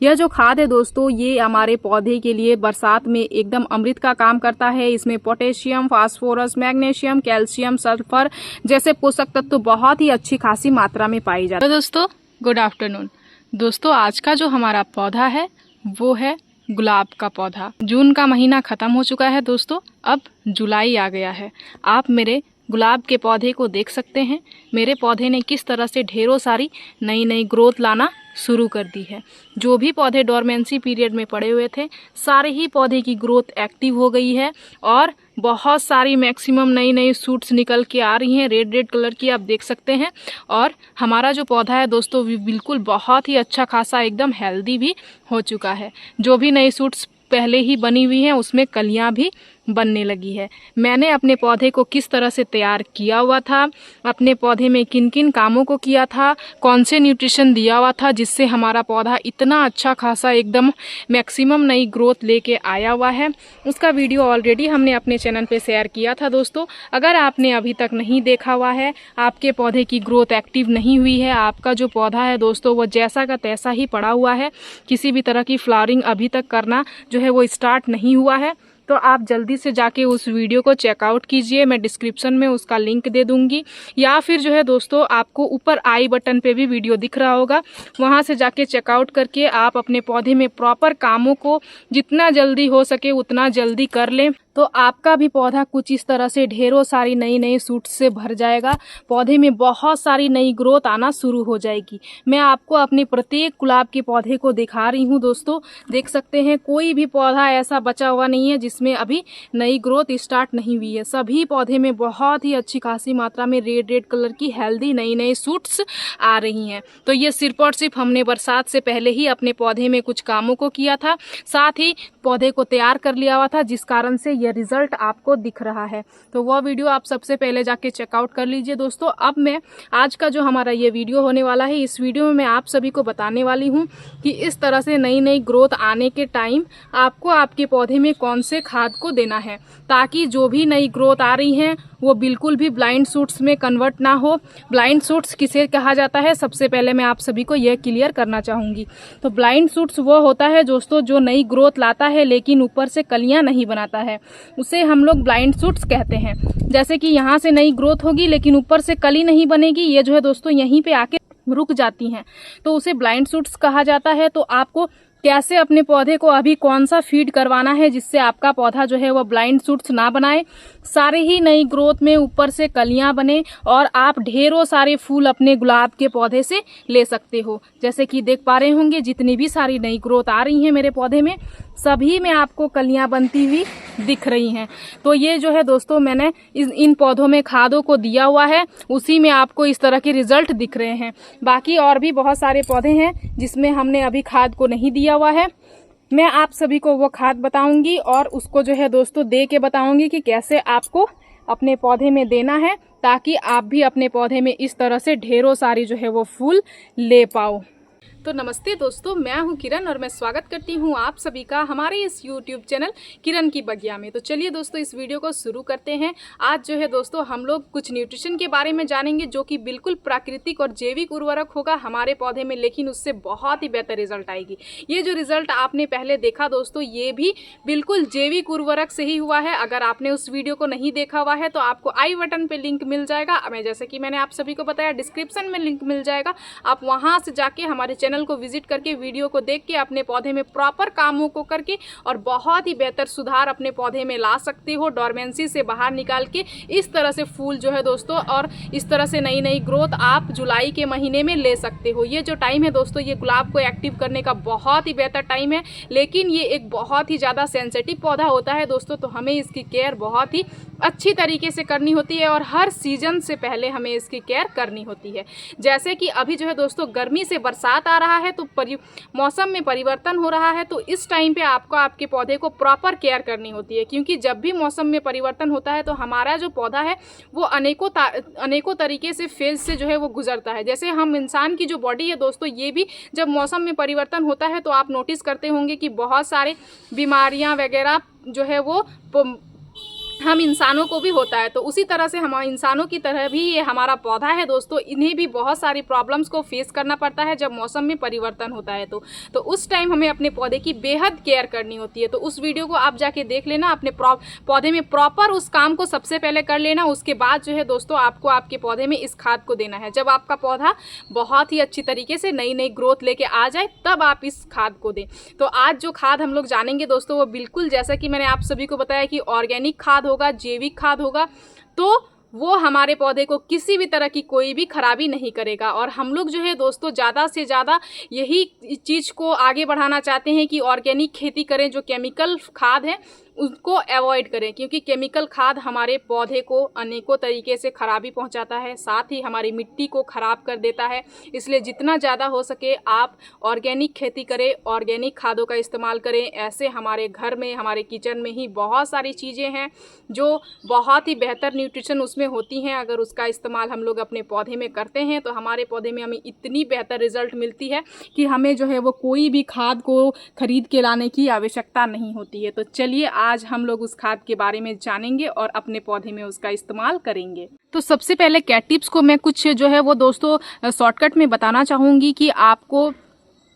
यह जो खाद है दोस्तों, ये हमारे पौधे के लिए बरसात में एकदम अमृत का काम करता है। इसमें potassium, phosphorus, magnesium, calcium, sulphur जैसे पोषक तत्व बहुत ही अच्छी खासी मात्रा में पाई जाती है। तो दोस्तों गुड आफ्टरनून। दोस्तों आज का जो हमारा पौधा है वो है गुलाब का पौधा। जून का महीना ख़त्म हो चुका है दोस्तों, अब जुलाई आ गया है। आप मेरे गुलाब के पौधे को देख सकते हैं। मेरे पौधे ने किस तरह से ढेरों सारी नई नई ग्रोथ लाना शुरू कर दी है। जो भी पौधे डोरमेंसी पीरियड में पड़े हुए थे, सारे ही पौधे की ग्रोथ एक्टिव हो गई है और बहुत सारी मैक्सिमम नई नई शूट्स निकल के आ रही हैं, रेड रेड कलर की, आप देख सकते हैं। और हमारा जो पौधा है दोस्तों बिल्कुल बहुत ही अच्छा खासा एकदम हेल्दी भी हो चुका है। जो भी नई शूट्स पहले ही बनी हुई हैं उसमें कलियां भी बनने लगी है। मैंने अपने पौधे को किस तरह से तैयार किया हुआ था, अपने पौधे में किन किन कामों को किया था, कौन से न्यूट्रिशन दिया हुआ था जिससे हमारा पौधा इतना अच्छा खासा एकदम मैक्सिमम नई ग्रोथ लेके आया हुआ है, उसका वीडियो ऑलरेडी हमने अपने चैनल पे शेयर किया था दोस्तों। अगर आपने अभी तक नहीं देखा हुआ है, आपके पौधे की ग्रोथ एक्टिव नहीं हुई है, आपका जो पौधा है दोस्तों वो जैसा का तैसा ही पड़ा हुआ है, किसी भी तरह की फ्लावरिंग अभी तक करना जो है वो स्टार्ट नहीं हुआ है, तो आप जल्दी से जाके उस वीडियो को चेकआउट कीजिए। मैं डिस्क्रिप्शन में उसका लिंक दे दूंगी, या फिर जो है दोस्तों आपको ऊपर आई बटन पे भी वीडियो दिख रहा होगा, वहां से जाके चेकआउट करके आप अपने पौधे में प्रॉपर कामों को जितना जल्दी हो सके उतना जल्दी कर लें, तो आपका भी पौधा कुछ इस तरह से ढेरों सारी नई नई शूट्स से भर जाएगा। पौधे में बहुत सारी नई ग्रोथ आना शुरू हो जाएगी। मैं आपको अपने प्रत्येक गुलाब के पौधे को दिखा रही हूँ दोस्तों, देख सकते हैं कोई भी पौधा ऐसा बचा हुआ नहीं है जिसमें अभी नई ग्रोथ स्टार्ट नहीं हुई है। सभी पौधे में बहुत ही अच्छी खासी मात्रा में रेड रेड कलर की हेल्दी नई नई शूट्स आ रही हैं। तो ये सिर्फ और सिर्फ हमने बरसात से पहले ही अपने पौधे में कुछ कामों को किया था, साथ ही पौधे को तैयार कर लिया हुआ था, जिस कारण से ये रिजल्ट आपको दिख रहा है। तो वह वीडियो आप सबसे पहले जाके चेकआउट कर लीजिए दोस्तों। अब मैं आज का जो हमारा ये वीडियो होने वाला है, इस वीडियो में मैं आप सभी को बताने वाली हूँ कि इस तरह से नई नई ग्रोथ आने के टाइम आपको आपके पौधे में कौन से खाद को देना है, ताकि जो भी नई ग्रोथ आ रही हैं वो बिल्कुल भी ब्लाइंड शूट्स में कन्वर्ट ना हो। ब्लाइंड शूट्स किसे कहा जाता है, सबसे पहले मैं आप सभी को यह क्लियर करना चाहूँगी। तो ब्लाइंड शूट्स वो होता है दोस्तों जो नई ग्रोथ लाता है लेकिन ऊपर से कलियाँ नहीं बनाता है, उसे हम लोग ब्लाइंड शूट्स कहते हैं। जैसे कि यहाँ से नई ग्रोथ होगी लेकिन ऊपर से कली नहीं बनेगी, ये जो है दोस्तों यहीं पे आके रुक जाती हैं, तो उसे ब्लाइंड शूट्स कहा जाता है। तो आपको कैसे अपने पौधे को अभी कौन सा फीड करवाना है जिससे आपका पौधा जो है वो ब्लाइंड शूट्स ना बनाए, सारे ही नई ग्रोथ में ऊपर से कलियां बने और आप ढेरों सारे फूल अपने गुलाब के पौधे से ले सकते हो। जैसे कि देख पा रहे होंगे जितनी भी सारी नई ग्रोथ आ रही है मेरे पौधे में, सभी में आपको कलियां बनती हुई दिख रही हैं। तो ये जो है दोस्तों मैंने इन पौधों में खादों को दिया हुआ है, उसी में आपको इस तरह के रिजल्ट दिख रहे हैं। बाकी और भी बहुत सारे पौधे हैं जिसमें हमने अभी खाद को नहीं दिया हुआ है। मैं आप सभी को वो खाद बताऊंगी और उसको जो है दोस्तों दे के बताऊंगी कि कैसे आपको अपने पौधे में देना है, ताकि आप भी अपने पौधे में इस तरह से ढेरों सारी जो है वो फूल ले पाओ। तो नमस्ते दोस्तों, मैं हूं किरण और मैं स्वागत करती हूं आप सभी का हमारे इस YouTube चैनल किरण की बगिया में। तो चलिए दोस्तों इस वीडियो को शुरू करते हैं। आज जो है दोस्तों हम लोग कुछ न्यूट्रिशन के बारे में जानेंगे जो कि बिल्कुल प्राकृतिक और जैविक उर्वरक होगा हमारे पौधे में, लेकिन उससे बहुत ही बेहतर रिजल्ट आएगी। ये जो रिजल्ट आपने पहले देखा दोस्तों, ये भी बिल्कुल जैविक उर्वरक से ही हुआ है। अगर आपने उस वीडियो को नहीं देखा हुआ है तो आपको आई बटन पर लिंक मिल जाएगा। मैं जैसे कि मैंने आप सभी को बताया डिस्क्रिप्शन में लिंक मिल जाएगा, आप वहाँ से जाके हमारे चैनल को विजिट करके वीडियो को देख के अपने पौधे में प्रॉपर कामों को करके और बहुत ही बेहतर सुधार अपने पौधे में ला सकते हो। डोरमेंसी से बाहर निकाल के इस तरह से फूल जो है दोस्तों और इस तरह से नई नई ग्रोथ आप जुलाई के महीने में ले सकते हो। ये जो टाइम है दोस्तों, ये गुलाब को एक्टिव करने का बहुत ही बेहतर टाइम है, लेकिन ये एक बहुत ही ज़्यादा सेंसिटिव पौधा होता है दोस्तों, तो हमें इसकी केयर बहुत ही अच्छी तरीके से करनी होती है और हर सीजन से पहले हमें इसकी केयर करनी होती है। जैसे कि अभी जो है दोस्तों गर्मी से बरसात आ रहा है, तो मौसम में परिवर्तन हो रहा है, तो इस टाइम पे आपको आपके पौधे को प्रॉपर केयर करनी होती है, क्योंकि जब भी मौसम में परिवर्तन होता है तो हमारा जो पौधा है वो अनेकों तरीके से फेज से जो है वो गुजरता है। जैसे हम इंसान की जो बॉडी है दोस्तों, ये भी जब मौसम में परिवर्तन होता है तो आप नोटिस करते होंगे कि बहुत सारे बीमारियां वगैरह जो है वो हम इंसानों को भी होता है, तो उसी तरह से हम इंसानों की तरह भी ये हमारा पौधा है दोस्तों, इन्हें भी बहुत सारी प्रॉब्लम्स को फेस करना पड़ता है जब मौसम में परिवर्तन होता है। तो उस टाइम हमें अपने पौधे की बेहद केयर करनी होती है। तो उस वीडियो को आप जाके देख लेना, अपने पौधे में प्रॉपर उस काम को सबसे पहले कर लेना। उसके बाद जो है दोस्तों आपको आपके पौधे में इस खाद को देना है। जब आपका पौधा बहुत ही अच्छी तरीके से नई नई ग्रोथ लेके आ जाए तब आप इस खाद को दें। तो आज जो खाद हम लोग जानेंगे दोस्तों, वो बिल्कुल जैसा कि मैंने आप सभी को बताया कि ऑर्गेनिक खाद होगा, जैविक खाद होगा, तो वो हमारे पौधे को किसी भी तरह की कोई भी खराबी नहीं करेगा। और हम लोग जो है दोस्तों ज़्यादा से ज़्यादा यही चीज़ को आगे बढ़ाना चाहते हैं कि ऑर्गेनिक खेती करें। जो केमिकल खाद है उसको अवॉइड करें, क्योंकि केमिकल खाद हमारे पौधे को अनेकों तरीके से खराबी पहुंचाता है, साथ ही हमारी मिट्टी को ख़राब कर देता है। इसलिए जितना ज़्यादा हो सके आप ऑर्गेनिक खेती करें, ऑर्गेनिक खादों का इस्तेमाल करें। ऐसे हमारे घर में, हमारे किचन में ही बहुत सारी चीज़ें हैं जो बहुत ही बेहतर न्यूट्रिशन उसमें होती हैं। अगर उसका इस्तेमाल हम लोग अपने पौधे में करते हैं तो हमारे पौधे में हमें इतनी बेहतर रिजल्ट मिलती है कि हमें जो है वो कोई भी खाद को खरीद के लाने की आवश्यकता नहीं होती है। तो चलिए आज हम लोग उस खाद के बारे में जानेंगे और अपने पौधे में उसका इस्तेमाल करेंगे। तो सबसे पहले कैट टिप्स को मैं कुछ जो है वो दोस्तों शॉर्टकट में बताना चाहूँगी कि आपको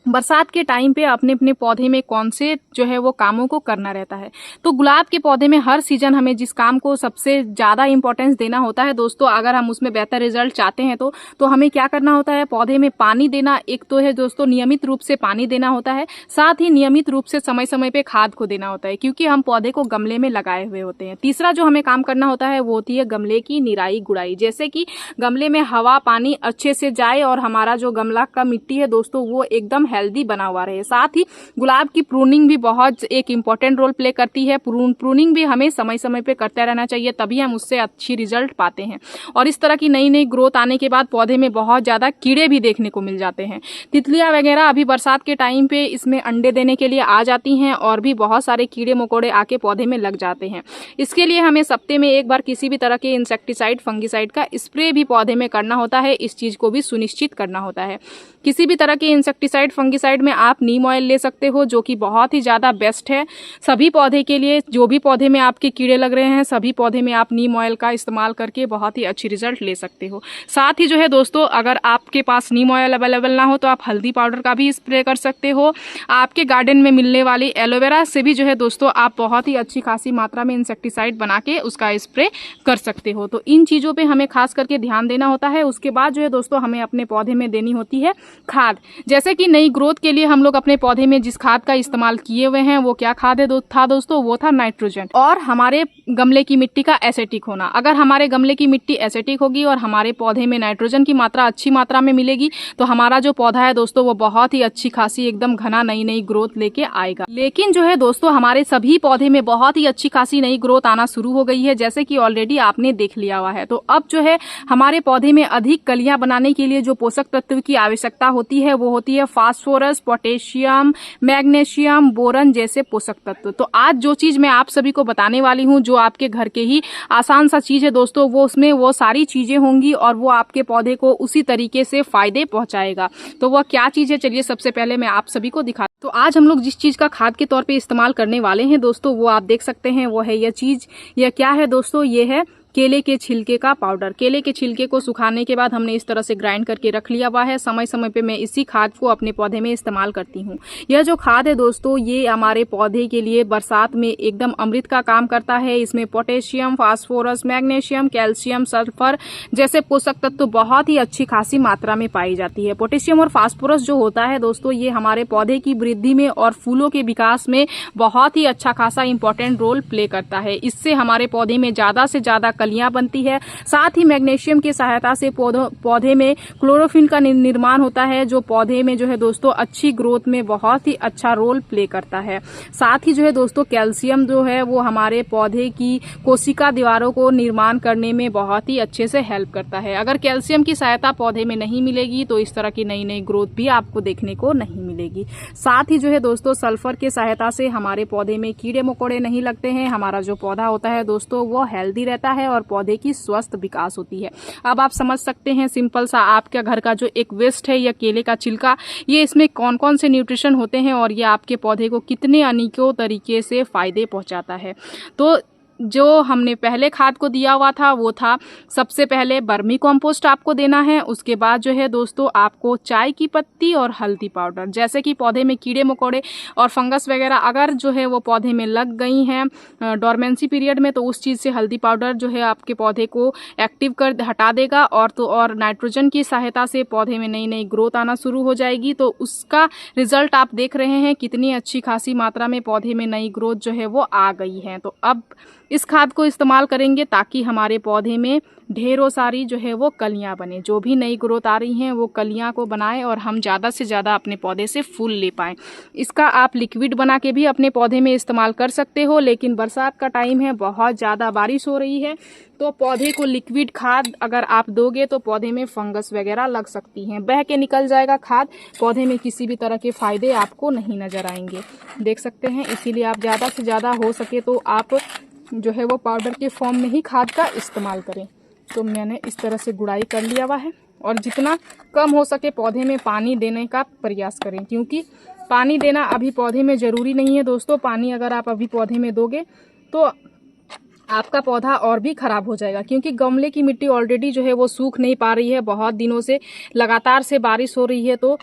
बरसात के टाइम पे अपने अपने पौधे में कौन से जो है वो कामों को करना रहता है। तो गुलाब के पौधे में हर सीजन हमें जिस काम को सबसे ज़्यादा इंपॉर्टेंस देना होता है दोस्तों, अगर हम उसमें बेहतर रिजल्ट चाहते हैं तो हमें क्या करना होता है, पौधे में पानी देना। एक तो है दोस्तों नियमित रूप से पानी देना होता है, साथ ही नियमित रूप से समय समय पे खाद को देना होता है, क्योंकि हम पौधे को गमले में लगाए हुए होते हैं। तीसरा जो हमें काम करना होता है वो होती है गमले की निराई गुड़ाई, जैसे कि गमले में हवा पानी अच्छे से जाए और हमारा जो गमला का मिट्टी है दोस्तों वो एकदम हेल्दी बना हुआ रहे। साथ ही गुलाब की प्रूनिंग भी बहुत एक इंपॉर्टेंट रोल प्ले करती है। प्रूनिंग भी हमें समय समय पे करते रहना चाहिए, तभी हम उससे अच्छी रिजल्ट पाते हैं। और इस तरह की नई नई ग्रोथ आने के बाद पौधे में बहुत ज़्यादा कीड़े भी देखने को मिल जाते हैं। तितलियां वगैरह अभी बरसात के टाइम पे इसमें अंडे देने के लिए आ जाती हैं और भी बहुत सारे कीड़े मकोड़े आके पौधे में लग जाते हैं। इसके लिए हमें सप्ताह में एक बार किसी भी तरह के इंसेक्टिसाइड फंगिसाइड का स्प्रे भी पौधे में करना होता है। इस चीज़ को भी सुनिश्चित करना होता है। किसी भी तरह के इंसेक्टिसाइड फंगिसाइड में आप नीम ऑयल ले सकते हो, जो कि बहुत ही ज़्यादा बेस्ट है सभी पौधे के लिए। जो भी पौधे में आपके कीड़े लग रहे हैं सभी पौधे में आप नीम ऑयल का इस्तेमाल करके बहुत ही अच्छी रिजल्ट ले सकते हो। साथ ही जो है दोस्तों अगर आपके पास नीम ऑयल अवेलेबल ना हो तो आप हल्दी पाउडर का भी स्प्रे कर सकते हो। आपके गार्डन में मिलने वाली एलोवेरा से भी जो है दोस्तों आप बहुत ही अच्छी खासी मात्रा में इंसेक्टिसाइड बना के उसका स्प्रे कर सकते हो। तो इन चीज़ों पर हमें खास करके ध्यान देना होता है। उसके बाद जो है दोस्तों हमें अपने पौधे में देनी होती है खाद। जैसे कि नई ग्रोथ के लिए हम लोग अपने पौधे में जिस खाद का इस्तेमाल किए हुए हैं वो क्या खाद है था दोस्तों, वो था नाइट्रोजन। और हमारे गमले की मिट्टी का एसिटिक होना। अगर हमारे गमले की मिट्टी एसिटिक होगी और हमारे पौधे में नाइट्रोजन की मात्रा अच्छी मात्रा में मिलेगी तो हमारा जो पौधा है दोस्तों वो बहुत ही अच्छी खासी एकदम घना नई नई ग्रोथ लेके आएगा। लेकिन जो है दोस्तों हमारे सभी पौधे में बहुत ही अच्छी खासी नई ग्रोथ आना शुरू हो गई है, जैसे कि ऑलरेडी आपने देख लिया हुआ है। तो अब जो है हमारे पौधे में अधिक कलियां बनाने के लिए जो पोषक तत्व की आवश्यकता होती है वो होती है फास्फोरस, पोटेशियम, मैग्नीशियम, बोरन जैसे पोषक तत्व। तो आज जो चीज मैं आप सभी को बताने वाली हूँ जो आपके घर के ही आसान सा चीज है दोस्तों, वो उसमें वो सारी चीजें होंगी और वो आपके पौधे को उसी तरीके से फायदे पहुंचाएगा। तो वह क्या चीज है चलिए सबसे पहले मैं आप सभी को दिखा। तो आज हम लोग जिस चीज का खाद के तौर पे इस्तेमाल करने वाले हैं दोस्तों वो आप देख सकते हैं, वो है यह चीज। यह क्या है दोस्तों, ये है केले के छिलके का पाउडर। केले के छिलके को सुखाने के बाद हमने इस तरह से ग्राइंड करके रख लिया हुआ है। समय समय पे मैं इसी खाद को अपने पौधे में इस्तेमाल करती हूँ। यह जो खाद है दोस्तों ये हमारे पौधे के लिए बरसात में एकदम अमृत का काम करता है। इसमें potassium, phosphorus, magnesium, calcium, sulphur जैसे पोषक तत्व बहुत ही अच्छी खासी मात्रा में पाई जाती है। पोटेशियम और फास्फोरस जो होता है दोस्तों ये हमारे पौधे की वृद्धि में और फूलों के विकास में बहुत ही अच्छा खासा इंपॉर्टेंट रोल प्ले करता है। इससे हमारे पौधे में ज्यादा से ज्यादा कलियां बनती है। साथ ही मैग्नीशियम की सहायता से पौधे में क्लोरोफिल का निर्माण होता है, जो पौधे में जो है दोस्तों अच्छी ग्रोथ में बहुत ही अच्छा रोल प्ले करता है। साथ ही जो है दोस्तों कैल्शियम जो है वो हमारे पौधे की कोशिका दीवारों को निर्माण करने में बहुत ही अच्छे से हेल्प करता है। अगर कैल्शियम की सहायता पौधे में नहीं मिलेगी तो इस तरह की नई नई ग्रोथ भी आपको देखने को नहीं मिलेगी। साथ ही जो है दोस्तों सल्फर की सहायता से हमारे पौधे में कीड़े मकोड़े नहीं लगते हैं। हमारा जो पौधा होता है दोस्तों वो हेल्दी रहता है और पौधे की स्वस्थ विकास होती है। अब आप समझ सकते हैं सिंपल सा आपके घर का जो एक वेस्ट है या केले का छिलका, ये इसमें कौन कौन से न्यूट्रिशन होते हैं और ये आपके पौधे को कितने अनेकों तरीके से फायदे पहुंचाता है। तो जो हमने पहले खाद को दिया हुआ था वो था सबसे पहले वर्मी कंपोस्ट आपको देना है। उसके बाद जो है दोस्तों आपको चाय की पत्ती और हल्दी पाउडर, जैसे कि पौधे में कीड़े मकोड़े और फंगस वगैरह अगर जो है वो पौधे में लग गई हैं डोरमेंसी पीरियड में, तो उस चीज़ से हल्दी पाउडर जो है आपके पौधे को एक्टिव कर हटा देगा और नाइट्रोजन की सहायता से पौधे में नई नई ग्रोथ आना शुरू हो जाएगी। तो उसका रिजल्ट आप देख रहे हैं कितनी अच्छी खासी मात्रा में पौधे में नई ग्रोथ जो है वो आ गई है। तो अब इस खाद को इस्तेमाल करेंगे ताकि हमारे पौधे में ढेरों सारी जो है वो कलियां बने, जो भी नई ग्रोथ आ रही हैं वो कलियां को बनाएं और हम ज़्यादा से ज़्यादा अपने पौधे से फूल ले पाएँ। इसका आप लिक्विड बना के भी अपने पौधे में इस्तेमाल कर सकते हो, लेकिन बरसात का टाइम है, बहुत ज़्यादा बारिश हो रही है, तो पौधे को लिक्विड खाद अगर आप दोगे तो पौधे में फंगस वगैरह लग सकती हैं, बह के निकल जाएगा खाद, पौधे में किसी भी तरह के फ़ायदे आपको नहीं नज़र आएंगे। देख सकते हैं, इसीलिए आप ज़्यादा से ज़्यादा हो सके तो आप जो है वो पाउडर के फॉर्म में ही खाद का इस्तेमाल करें। तो मैंने इस तरह से गुड़ाई कर लिया हुआ है और जितना कम हो सके पौधे में पानी देने का प्रयास करें, क्योंकि पानी देना अभी पौधे में ज़रूरी नहीं है दोस्तों। पानी अगर आप अभी पौधे में दोगे तो आपका पौधा और भी ख़राब हो जाएगा, क्योंकि गमले की मिट्टी ऑलरेडी जो है वो सूख नहीं पा रही है, बहुत दिनों से लगातार से बारिश हो रही है, तो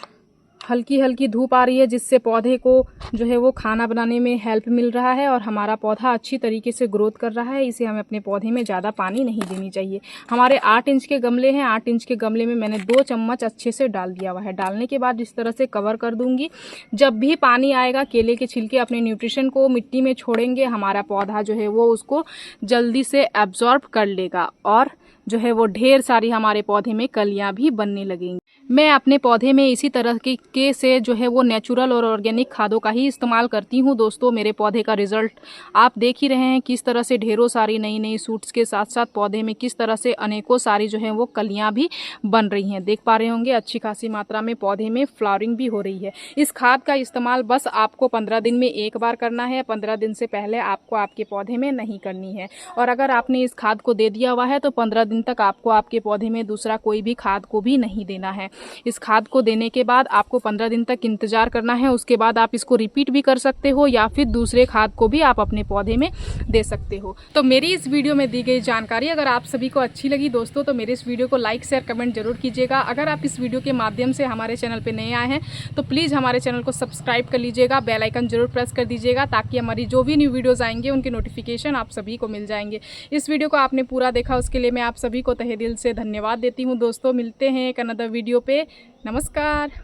हल्की हल्की धूप आ रही है, जिससे पौधे को जो है वो खाना बनाने में हेल्प मिल रहा है और हमारा पौधा अच्छी तरीके से ग्रोथ कर रहा है। इसे हमें अपने पौधे में ज़्यादा पानी नहीं देनी चाहिए। हमारे 8 इंच के गमले हैं, 8 इंच के गमले में मैंने 2 चम्मच अच्छे से डाल दिया हुआ है। डालने के बाद इस तरह से कवर कर दूंगी। जब भी पानी आएगा केले के छिलके अपने न्यूट्रिशन को मिट्टी में छोड़ेंगे, हमारा पौधा जो है वो उसको जल्दी से एब्जॉर्ब कर लेगा और जो है वो ढेर सारी हमारे पौधे में कलियां भी बनने लगेंगी। मैं अपने पौधे में इसी तरह के से जो है वो नेचुरल और ऑर्गेनिक खादों का ही इस्तेमाल करती हूँ दोस्तों। मेरे पौधे का रिजल्ट आप देख ही रहे हैं, किस तरह से ढेरों सारी नई नई सूट्स के साथ साथ पौधे में किस तरह से अनेकों सारी जो है वो कलियां भी बन रही हैं। देख पा रहे होंगे अच्छी खासी मात्रा में पौधे में फ्लावरिंग भी हो रही है। इस खाद का इस्तेमाल बस आपको 15 दिन में एक बार करना है, 15 दिन से पहले आपको आपके पौधे में नहीं करनी है। और अगर आपने इस खाद को दे दिया हुआ है तो 15 दिन तक आपको आपके पौधे में दूसरा कोई भी खाद को भी नहीं देना है। इस खाद को देने के बाद आपको 15 दिन तक इंतजार करना है, उसके बाद आप इसको रिपीट भी कर सकते हो या फिर दूसरे खाद को भी आप अपने पौधे में दे सकते हो। तो मेरी इस वीडियो में दी गई जानकारी अगर आप सभी को अच्छी लगी दोस्तों तो मेरे इस वीडियो को लाइक शेयर कमेंट जरूर कीजिएगा। अगर आप इस वीडियो के माध्यम से हमारे चैनल पर नए आए हैं तो प्लीज़ हमारे चैनल को सब्सक्राइब कर लीजिएगा, बेल आइकन जरूर प्रेस कर दीजिएगा ताकि हमारी जो भी न्यू वीडियोज़ आएंगे उनके नोटिफिकेशन आप सभी को मिल जाएंगे। इस वीडियो को आपने पूरा देखा उसके लिए मैं आप सभी को तहे दिल से धन्यवाद देती हूँ दोस्तों। मिलते हैं एक अनदर वीडियो पे। नमस्कार।